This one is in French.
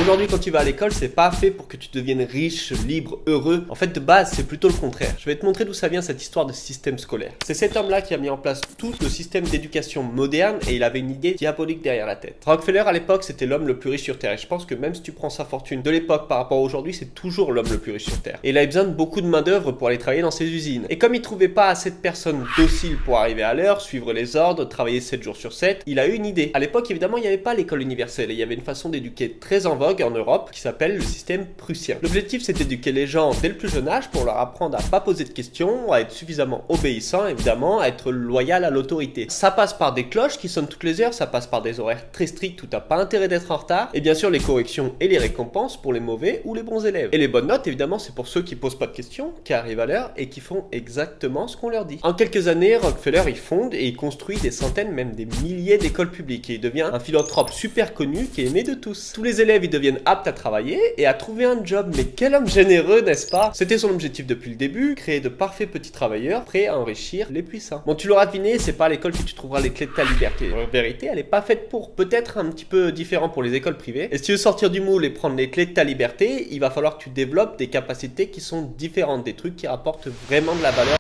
Aujourd'hui, quand tu vas à l'école, c'est pas fait pour que tu deviennes riche, libre, heureux. En fait, de base, c'est plutôt le contraire. Je vais te montrer d'où ça vient cette histoire de système scolaire. C'est cet homme-là qui a mis en place tout le système d'éducation moderne et il avait une idée diabolique derrière la tête. Rockefeller, à l'époque, c'était l'homme le plus riche sur Terre. Et je pense que même si tu prends sa fortune de l'époque par rapport à aujourd'hui, c'est toujours l'homme le plus riche sur Terre. Et il avait besoin de beaucoup de main-d'œuvre pour aller travailler dans ses usines. Et comme il trouvait pas assez de personnes dociles pour arriver à l'heure, suivre les ordres, travailler 7 jours sur 7, il a eu une idée. À l'époque, évidemment, il n'y avait pas l'école universelle et il y avait une façon d'éduquer très en vogue en Europe qui s'appelle le système prussien. L'objectif, c'est d'éduquer les gens dès le plus jeune âge pour leur apprendre à pas poser de questions, à être suffisamment obéissants, évidemment, à être loyal à l'autorité. Ça passe par des cloches qui sonnent toutes les heures, ça passe par des horaires très stricts où t'as pas intérêt d'être en retard, et bien sûr les corrections et les récompenses pour les mauvais ou les bons élèves. Et les bonnes notes, évidemment, c'est pour ceux qui posent pas de questions, qui arrivent à l'heure et qui font exactement ce qu'on leur dit. En quelques années, Rockefeller, il fonde et il construit des centaines, même des milliers d'écoles publiques et il devient un philanthrope super connu qui est aimé de tous. Tous les élèves, ils deviennent aptes à travailler et à trouver un job. Mais quel homme généreux, n'est-ce pas? C'était son objectif depuis le début, créer de parfaits petits travailleurs prêts à enrichir les puissants. Bon, tu l'auras deviné, c'est pas à l'école que tu trouveras les clés de ta liberté. En vérité, elle est pas faite pour. Peut-être un petit peu différent pour les écoles privées. Et si tu veux sortir du moule et prendre les clés de ta liberté, il va falloir que tu développes des capacités qui sont différentes, des trucs qui rapportent vraiment de la valeur.